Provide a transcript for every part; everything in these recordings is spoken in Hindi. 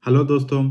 हेलो दोस्तों,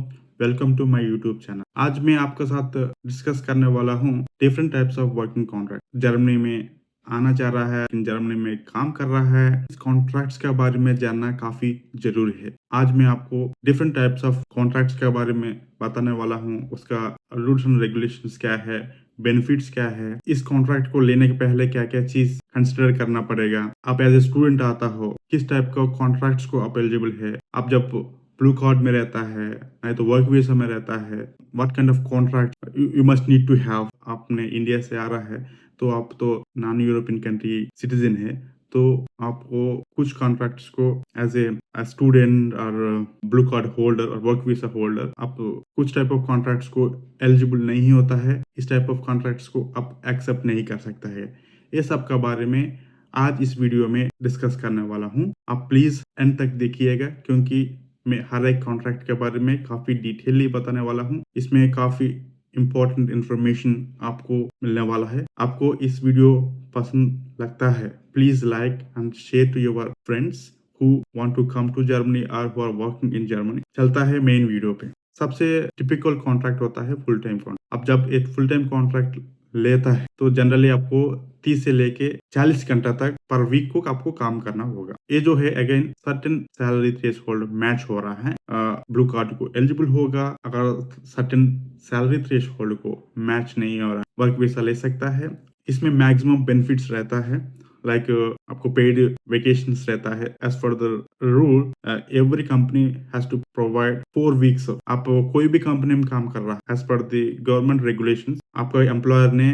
welcome to my YouTube channel. आज मैं आपके साथ डिस्कस करने वाला हूँ different types of working contract. Germany में आना चाह रहा है, जर्मनी में काम कर रहा है, इस कॉन्ट्रैक्ट्स के बारे में जानना काफी जरूरी है। आज मैं आपको डिफरेंट टाइप्स ऑफ कॉन्ट्रैक्ट्स के बारे में बताने वाला हूँ। उसका रूल्स एंड रेगुलेशंस क्या है, बेनिफिट्स क्या है, इस कॉन्ट्रैक्ट को लेने के पहले क्या क्या चीज कंसिडर करना पड़ेगा, आप एज ए स्टूडेंट आता हो किस टाइप का कॉन्ट्रैक्ट्स को आप एलिजिबल है, आप जब ब्लू कार्ड में रहता है नहीं तो वर्क वीजा में रहता है, what kind of contract you must need to have. आपने इंडिया से आ रहा है तो आप तो नॉन यूरोपियन कंट्री सिटीजन है, तो आपको कुछ कॉन्ट्रैक्ट्स को एज ए स्टूडेंट और ब्लू कार्ड होल्डर और वर्क वीजा होल्डर आप कुछ टाइप ऑफ कॉन्ट्रैक्ट्स को एलिजिबल नहीं होता है। इस टाइप ऑफ कॉन्ट्रैक्ट्स को आप एक्सेप्ट नहीं कर सकता है। ये सब का बारे में आज इस वीडियो में डिस्कस करने वाला हूँ। आप प्लीज एंड तक देखिएगा क्योंकि मैं हर एक कॉन्ट्रैक्ट के बारे में काफी डिटेलली बताने वाला हूँ। इसमें काफी इंपॉर्टेंट इंफॉर्मेशन आपको मिलने वाला है। आपको इस वीडियो पसंद लगता है, please like and share to your friends who want to come to Germany or who are working in Germany। चलता है मेन वीडियो पे। सबसे टिपिकल कॉन्ट्रैक्ट होता है फुल टाइम कॉन्ट्रैक्ट। अब जब एक फुल टाइम कॉन्ट्रैक्ट लेता है तो जनरली आपको 30 से लेके 40 घंटा तक पर वीक को आपको काम करना होगा। ये जो है again certain salary threshold match हो रहा है, ब्लू कार्ड को एलिजिबल होगा। अगर सर्टेन सैलरी थ्रेशोल्ड को मैच नहीं हो रहा, वर्क वीजा ले सकता है। इसमें मैक्सिमम बेनिफिट्स रहता है, लाइक आपको पेड वेकेशंस रहता है। As for the rule every company has to provide 4 weeks. आप कोई भी कंपनी में काम कर रहा है, as per the government regulations आपका एम्प्लॉयर ने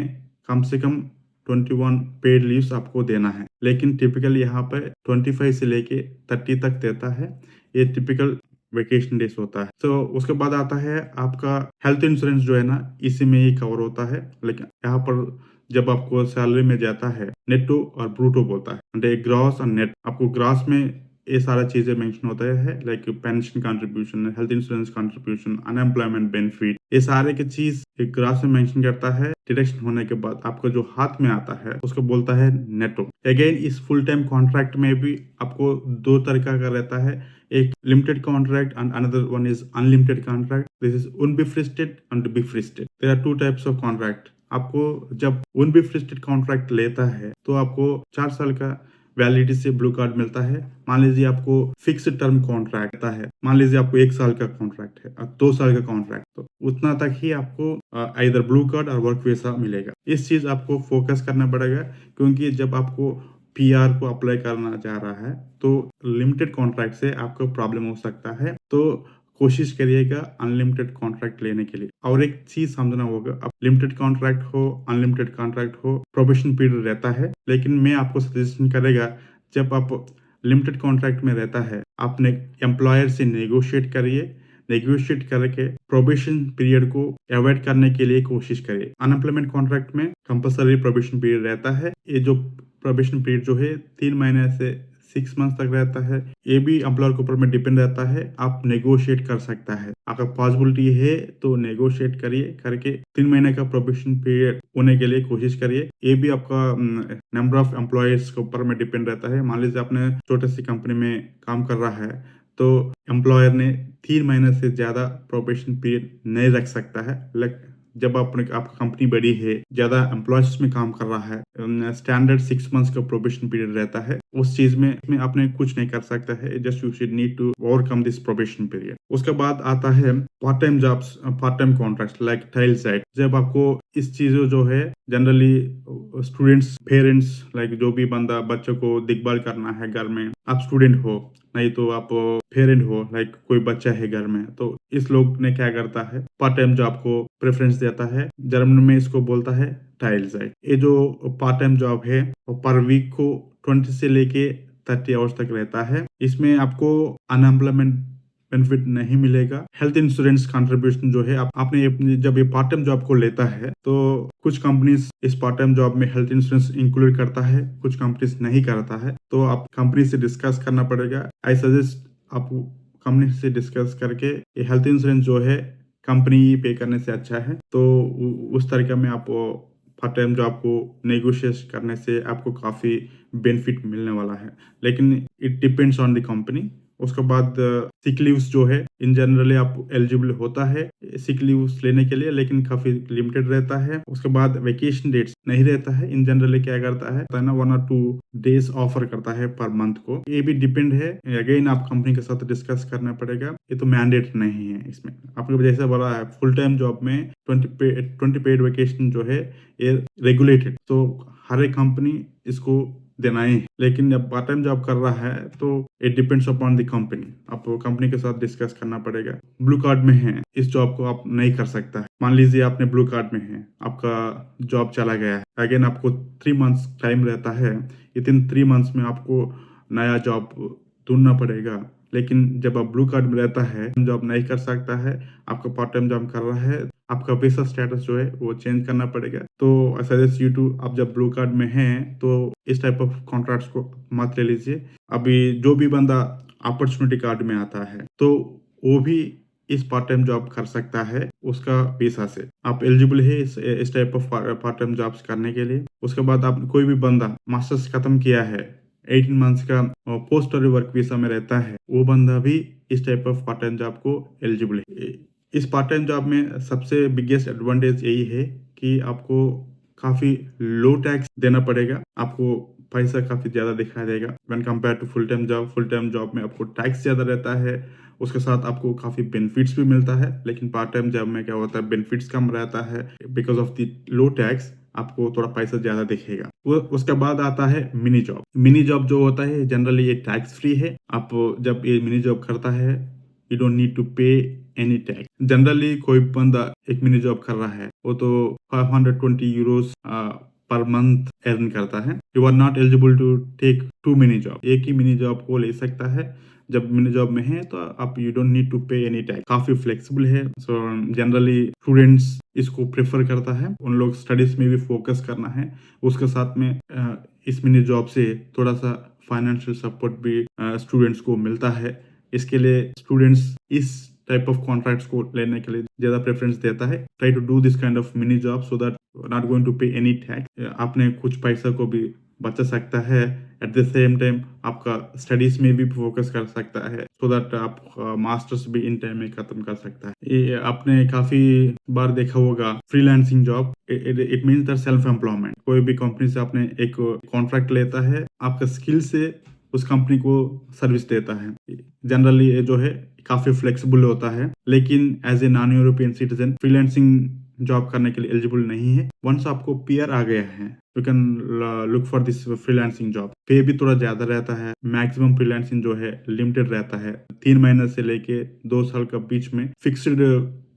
कम से कम 21 पेड लीव्स आपको देना है, लेकिन टिपिकल यहाँ पे 25 से लेके 30 तक देता है। ये टिपिकल वेकेशन डेज होता है। तो उसके बाद आता है आपका हेल्थ इंश्योरेंस जो है ना, इसी में ही कवर होता है। लेकिन यहाँ पर जब आपको सैलरी में जाता है नेटो और ब्रूटो बोलता है, ग्रॉस और नेट। आपको ग्रॉस में ये सारा चीजें मेंशन होता है, like pension contribution, health insurance contribution, unemployment benefit, ये सारे की चीज ग्रास में मेंशन करता है। डिडक्शन होने के बाद आपको जो हाथ में आता है उसको बोलता है नेटो। अगेन इस फुल टाइम कॉन्ट्रैक्ट में भी आपको दो तरीका का रहता है, एक limited contract and another one is unlimited contract. This is unbefristed and befristed। There are two types of contract. आपको जब unbefristed कॉन्ट्रैक्ट लेता है तो आपको 4 साल का वैलिडिटी से ब्लू कार्ड मिलता है। मान लीजिए आपको फिक्स्ड टर्म कॉन्ट्रैक्ट रहता है, मान लीजिए आपको 1 साल का कॉन्ट्रैक्ट है और 2 साल का कॉन्ट्रैक्ट, तो उतना तक ही आपको इधर ब्लू कार्ड और वर्क वीजा मिलेगा। इस चीज आपको फोकस करना पड़ेगा क्योंकि जब आपको पीआर को अप्लाई करना चाह रहा है तो लिमिटेड कॉन्ट्रैक्ट से आपको प्रॉब्लम हो सकता है। तो कोशिश करिएगा अनलिमिटेड कॉन्ट्रैक्ट लेने के लिए। और एक चीज समझना होगा, अब लिमिटेड कॉन्ट्रैक्ट हो अनलिमिटेड कॉन्ट्रैक्ट हो, प्रोबेशन पीरियड रहता है। लेकिन मैं आपको सजेशन करेगा, जब आप लिमिटेड कॉन्ट्रैक्ट में रहता है अपने एम्प्लॉयर से नेगोशिएट करिए, नेगोशिएट करके प्रोबेशन पीरियड को अवॉइड करने के लिए कोशिश करिए। अनएम्प्लॉयमेंट कॉन्ट्रैक्ट में कंपलसरी प्रोबेशन पीरियड रहता है। ये जो प्रोबेशन पीरियड जो है 3 महीने से 6 मंथ तक रहता है। ये भी एम्प्लॉयर के ऊपर में डिपेंड रहता है, आप नेगोशिएट कर सकता है। अगर पॉसिबिलिटी है तो नेगोशिएट करिए, करके 3 महीने का प्रोबेशन पीरियड होने के लिए कोशिश करिए। ये भी आपका नंबर ऑफ एम्प्लॉयज के ऊपर में डिपेंड रहता है। मान लीजिए आपने छोटे सी कंपनी में काम कर रहा है तो एम्प्लॉयर ने 3 महीने से ज्यादा प्रोबेशन पीरियड नहीं रख सकता है। जब आपकी कंपनी बड़ी है, ज्यादा एम्प्लॉयज में काम कर रहा है, स्टैंडर्ड 6 मंथ्स का प्रोबेशन पीरियड रहता है। उस चीज में आपने कुछ नहीं कर सकता है, just you should need to overcome this probation period. उसके बाद आता है part time jobs, part time contract like टाइल साइट। जब आपको इस चीजों जो है जनरली स्टूडेंट्स पेरेंट्स, लाइक जो भी बंदा बच्चों को देखभाल करना है घर में, आप स्टूडेंट हो नहीं तो आप पेरेंट हो, लाइक कोई बच्चा है घर में, तो इस लोग ने क्या करता है पार्ट टाइम जॉब को प्रेफरेंस देता है। जर्मन में इसको बोलता है टाइल साइट। ये जो पार्ट टाइम जॉब है वो पर वीक को 20 से लेके 30 आवर्स तक रहता है। इसमें आपको अनएम्प्लॉयमेंट बेनिफिट नहीं मिलेगा। हेल्थ इंश्योरेंस कंट्रीब्यूशन जो है आपने जब ये पार्ट टाइम जॉब को लेता है तो कुछ कंपनीज इस पार्ट टाइम जॉब में हेल्थ इंश्योरेंस इंक्लूड करता है, कुछ कंपनीज नहीं करता है। तो आप कंपनी से डिस्कस करना पड़ेगा। आई सजेस्ट आप कंपनी से डिस्कस करके ये हेल्थ इंश्योरेंस जो है कंपनी पे करने से अच्छा है। तो उस तरीके में आप पार्ट टाइम जॉब को नेगोशिएट करने से आपको काफी बेनिफिट मिलने वाला है। लेकिन it depends on the company. उसके बाद सिक लीव्स जो है इन जनरली आप एलिजिबल होता है सिक लीव्स लेने के लिए, लेकिन काफी लिमिटेड रहता है। उसके बाद वेकेशन डेट्स नहीं रहता है। इन जनरली क्या करता है ना 1 और 2 डेज ऑफर करता है पर मंथ को। ये भी डिपेंड है, अगेन आप कंपनी के साथ डिस्कस करना पड़ेगा। ये तो मैंडेट नहीं है इसमें। आपने जैसे बोला है फुल टाइम जॉब में 20 पेड वेकेशन जो है ये रेगुलेटेड, तो हर एक कंपनी इसको देना ही है। लेकिन जब पार्ट टाइम जॉब कर रहा है तो it depends upon the company. आपको कंपनी के साथ डिस्कस करना पड़ेगा। ब्लू कार्ड में है, इस जॉब को आप नहीं कर सकता है। मान लीजिए आपने ब्लू कार्ड में है, आपका जॉब चला गया है, अगेन आपको 3 मंथ्स टाइम रहता है। विदिन 3 मंथ्स में आपको नया जॉब ढूंढना पड़ेगा। लेकिन जब आप ब्लू कार्ड में रहता है, जॉब नहीं कर सकता है, आपका पार्ट टाइम जॉब कर रहा है, आपका वीजा स्टेटस जो है वो चेंज करना पड़ेगा। तो आई सजेस्ट यू टू, आप जब ब्लू कार्ड में हैं तो इस टाइप ऑफ कॉन्ट्रैक्ट्स को मत ले लीजिए। अभी जो भी बंदा अपॉर्चुनिटी कार्ड में आता है तो वो भी इस पार्ट टाइम जॉब कर सकता है उसका वीजा से। आप एलिजिबल है इस type of part time jobs करने के लिए। उसके बाद आप कोई भी बंदा मास्टर्स खत्म किया है, 18 मंथ्स का पोस्ट वर्क वीजा में रहता है, वो बंदा भी इस type of part time job को एलिजिबल है। इस पार्ट टाइम जॉब में सबसे बिगेस्ट एडवांटेज यही है कि आपको काफी लो टैक्स देना पड़ेगा। आपको पैसा काफी ज्यादा दिखाई देगा when compare to full time job. Full time job में आपको टैक्स ज्यादा रहता है, उसके साथ आपको काफी बेनिफिट्स भी मिलता है। लेकिन पार्ट टाइम जॉब में क्या होता है, बेनिफिट्स कम रहता है। Because of the low tax आपको थोड़ा पैसा ज्यादा दिखेगा। वो उसके बाद आता है मिनी जॉब। मिनी जॉब जो होता है जनरली ये टैक्स फ्री है। आप जब ये मिनी जॉब करता है you don't need to pay any tax. Generally कोई बंदा एक मिनी जॉब कर रहा है वो तो 520 यूरोस पर मंथ अर्न करता है। You are not eligible to take 2 mini job. एक ही मिनी जॉब को ले सकता है। जब मिनी जॉब में है तो आप you don't need to pay any tax. काफी फ्लेक्सिबल है। सो जनरली स्टूडेंट्स इसको प्रेफर करता है। उन लोग स्टडीज में भी फोकस करना है, उसके साथ में इस मिनी जॉब से थोड़ा सा फाइनेंशियल सपोर्ट भी स्टूडेंट्स को मिलता है। इसके लिए स्टूडेंट्स इस टाइप ऑफ कॉन्ट्रैक्ट्स को लेने के लिए ज्यादा प्रेफरेंस देता है। Try to do this kind of mini job so that not going to pay any tax. आपने कुछ पैसा को भी बचा सकता है। एट द सेम टाइम आपका स्टडीज में भी फोकस कर सकता है सो दैट आप मास्टर्स भी इन टाइम में खत्म कर सकता है। ये आपने काफी बार देखा होगा freelancing job. It means that self employment. कोई भी कंपनी से आपने एक कॉन्ट्रैक्ट लेता है, आपका स्किल से उस कंपनी को सर्विस देता है। जनरली ये जो है काफी फ्लेक्सिबल होता है। लेकिन as a non European citizen freelancing job करने के लिए एलिजिबल नहीं है। वंस आपको पीआर आ गया है you can look for this freelancing job. पे भी थोड़ा ज्यादा रहता है। मैक्सिमम फ्रीलांसिंग जो है लिमिटेड रहता है। 3 महीने से लेके 2 साल के बीच में फिक्स्ड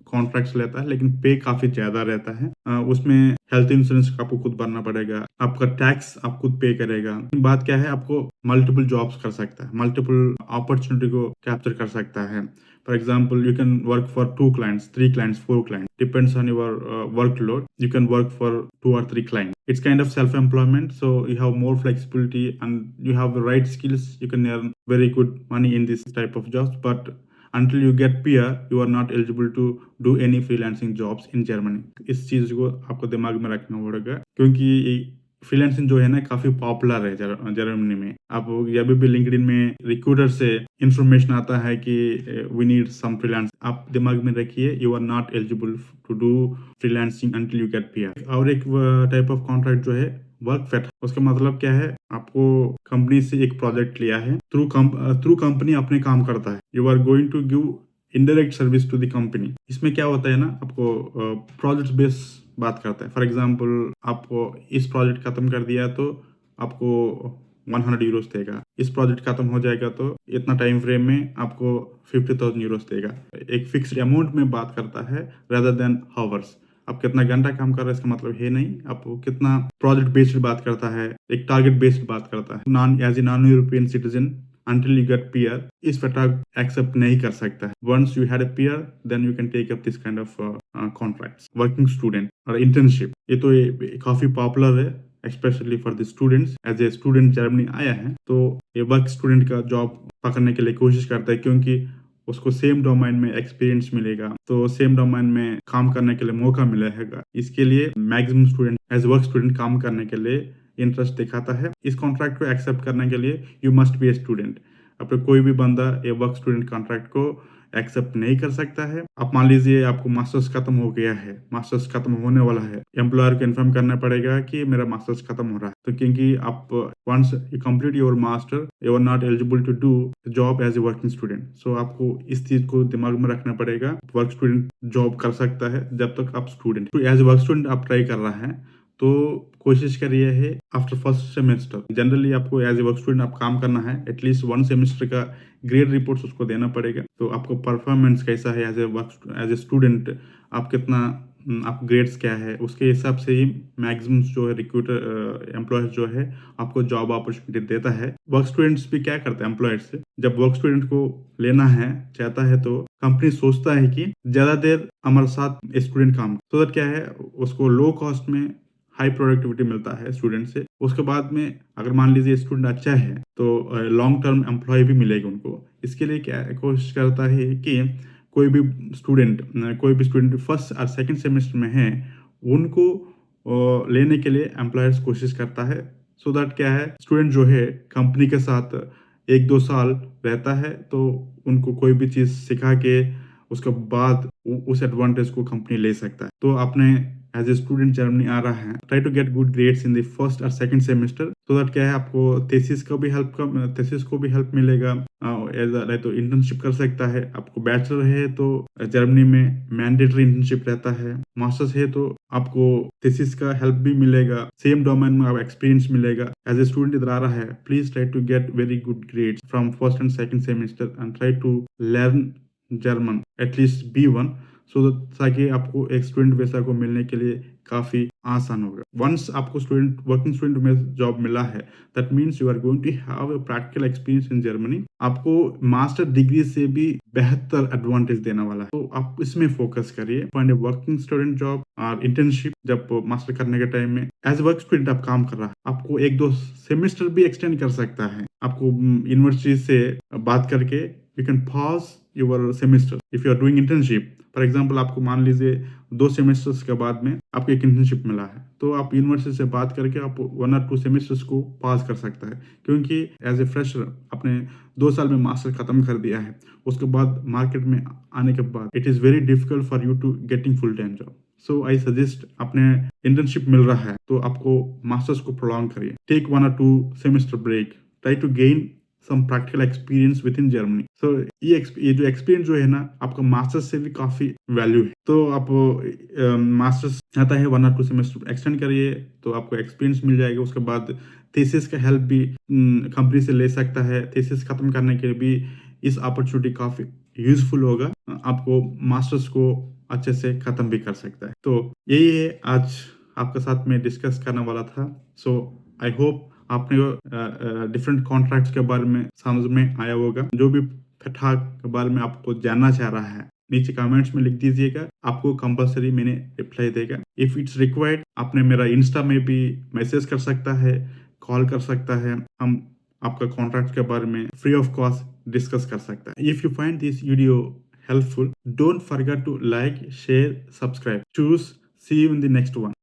कॉन्ट्रैक्ट्स लेता है, लेकिन पे काफी ज्यादा रहता है। उसमें हेल्थ इंश्योरेंस आपको खुद भरना पड़ेगा, आपका टैक्स आप खुद पे करेगा। बात क्या है, आपको मल्टीपल जॉब्स कर सकता है, मल्टीपल अपॉर्चुनिटी को कैप्चर कर सकता है। For example, you can work for 2 clients, 3 clients, 4 clients. Depends on your workload. You can work for 2 or 3 clients. It's kind of self-employment, so you have more flexibility and you have the right skills. You can earn very good money in this type of jobs. But until you get PR, you are not eligible to do any freelancing jobs in Germany. इस चीज को आपको दिमाग में रखना पड़ेगा, क्योंकि फ्रीलांसिंग जो है ना काफी पॉपुलर है जर्मनी में। आप जब भी लिंक्डइन में रिक्रूटर से इंफॉर्मेशन आता है कि वी नीड सम फ्रीलांस, आप दिमाग में रखिए you are not eligible to do freelancing until you get PR. और एक टाइप ऑफ कॉन्ट्रैक्ट जो है वर्क फेट। उसका मतलब क्या है, आपको कंपनी से एक प्रोजेक्ट लिया है, थ्रू कंपनी अपने काम करता है। You are going to give indirect service to the company. इसमें क्या होता है ना, आपको प्रोजेक्ट बेस बात करता है। फॉर एग्जाम्पल आपको इस प्रोजेक्ट खत्म कर दिया तो आपको 100 यूरोस देगा। इस प्रोजेक्ट खत्म हो जाएगा तो इतना टाइम फ्रेम में आपको 50,000 यूरोस देगा। एक फिक्स्ड अमाउंट में बात करता है rather than hours। आप कितना घंटा काम कर रहे हैं इसका मतलब है नहीं, आपको कितना प्रोजेक्ट बेस्ड बात करता है, एक टारगेट बेस्ड बात करता है। As a non European citizen until you get PR, इस फटाक एक्सेप्ट नहीं कर सकता है। Once you had a PR, then you can take up this kind of contracts. Working student और internship, ये काफी पॉपुलर है specially for the students. As a student Germany आया है तो ये वर्क स्टूडेंट का जॉब पकड़ने के लिए कोशिश करता है, क्योंकि उसको सेम डोमेन में एक्सपीरियंस मिलेगा, तो सेम डोमेन में काम करने के लिए मौका मिलेगा। इसके लिए maximum student as work student काम करने के लिए इंटरेस्ट दिखाता है। इस कॉन्ट्रैक्ट को एक्सेप्ट करने के लिए you must be a student. अपने कोई भी बंदा ये वर्क स्टूडेंट कॉन्ट्रैक्ट को एक्सेप्ट नहीं कर सकता है। आप मान लीजिए आपको मास्टर्स खत्म हो गया है, मास्टर्स खत्म होने वाला है, एम्प्लॉयर को इन्फॉर्म करना पड़ेगा कि मेरा मास्टर्स खत्म हो रहा है। तो क्योंकि आप once you complete your master you are not eligible to do job as a working student. So आपको इस चीज को दिमाग में रखना पड़ेगा। वर्क स्टूडेंट जॉब कर सकता है जब तक आप स्टूडेंट, तो एज ए वर्क स्टूडेंट आप ट्राई कर रहा है तो कोशिश करिए है आफ्टर फर्स्ट सेमेस्टर जनरली आपको एज ए वर्क स्टूडेंट आप काम करना है, एटलीस्ट 1 सेमेस्टर का ग्रेड रिपोर्ट्स उसको देना पड़ेगा। तो आपको परफॉर्मेंस कैसा है एज ए स्टूडेंट, आप कितना आप ग्रेड्स क्या है, उसके हिसाब से ही मैक्सिमम जो है रिक्रूटर एम्प्लॉयज जो है आपको जॉब अपॉर्चुनिटी देता है। वर्क स्टूडेंट्स भी क्या करते हैं एम्प्लॉयर्स से, जब वर्क स्टूडेंट को लेना है चाहता है तो कंपनी सोचता है कि ज्यादा देर हमारे साथ स्टूडेंट काम, तो क्या है उसको लो कॉस्ट में हाई प्रोडक्टिविटी मिलता है स्टूडेंट से। उसके बाद में अगर मान लीजिए स्टूडेंट अच्छा है तो लॉन्ग टर्म एम्प्लॉय भी मिलेगा उनको। इसके लिए क्या कोशिश करता है कि कोई भी स्टूडेंट फर्स्ट और सेकंड सेमेस्टर में है उनको लेने के लिए एम्प्लॉयर्स कोशिश करता है। सो दैट क्या है स्टूडेंट जो है कंपनी के साथ 1-2 साल रहता है तो उनको कोई भी चीज़ सिखा के उसके बाद उस एडवांटेज को कंपनी ले सकता है। तो आपने एज ए स्टूडेंट जर्मनी आ रहा है, try to get good grades in the first और सेकंड सेमेस्टर, सो दैट क्या है आपको थीसिस को भी हेल्प मिलेगा। तो इंटर्नशिप कर सकता है। आपको बैचलर है तो जर्मनी में मैंडेटरी इंटर्नशिप रहता है, मास्टर्स है तो आपको थीसिस का हेल्प भी मिलेगा, सेम डोमेन में आप एक्सपीरियंस मिलेगा। एज ए स्टूडेंट इधर आ रहा है please try to get very good grades from first and second semester and try to learn German at least B1, so ताकि आपको एक स्टूडेंट वीजा को मिलने के लिए काफी आसान होगा। वंस आपको वर्किंग स्टूडेंट में जॉब मिला है that means you are going to have a practical experience in Germany. आपको मास्टर डिग्री से भी बेहतर एडवांटेज देने वाला है, तो आप इसमें फोकस करिए। फाइंड ए वर्किंग स्टूडेंट जॉब और इंटर्नशिप जब मास्टर करने के टाइम में एज वर्क स्टूडेंट आप काम कर रहा है, आपको 1-2 सेमेस्टर भी एक्सटेंड कर सकता है। आपको यूनिवर्सिटी से बात करके you can pause your semester if you are doing internship। For example आपको मान लीजिए 2 सेमेस्टर्स के बाद में आपको एक इंटर्नशिप मिला है तो आप यूनिवर्सिटी से बात करके आप 1 और 2 सेमेस्टर्स को पास कर सकता है, क्योंकि एज ए फ्रेशर आपने 2 साल में मास्टर खत्म कर दिया है। उसके बाद मार्केट में आने के बाद it is very difficult for you to getting full time job. So I suggest आपने इंटर्नशिप मिल रहा है तो आपको मास्टर्स को प्रोलॉन्ग करिए, टेक 1 और 2 semester break, try to gain some practical experience with in Germany. So ये जो एक्सपीरियंस जो है ना आपका मास्टर्स से भी काफी वैल्यू है। तो आप मास्टर्स आता है 1 और 2 सेमेस्टर एक्सटेंड करिए तो आपको एक्सपीरियंस मिल जाएगा। उसके बाद थीसिस का हेल्प भी कंपनी से ले सकता है। थीसिस खत्म करने के लिए भी इस अपॉर्चुनिटी काफी यूजफुल होगा, आपको मास्टर्स को अच्छे से खत्म भी कर सकता है। तो यही है आज आपके साथ में डिस्कस करने वाला था। सो आई होप आपने डिफरेंट कॉन्ट्रैक्ट्स के बारे में समझ में आया होगा। जो भी फटाक के बारे में आपको जानना चाह रहा है नीचे कमेंट्स में लिख दीजिएगा, आपको कंपलसरी मैंने रिप्लाई देगा। इफ इट्स रिक्वायर्ड आपने मेरा इंस्टा में भी मैसेज कर सकता है, कॉल कर सकता है, हम आपका कॉन्ट्रैक्ट के बारे में फ्री ऑफ कॉस्ट डिस्कस कर सकता है। If you find this video helpful, don't forget to like, share, subscribe. Choose. See you in the next one.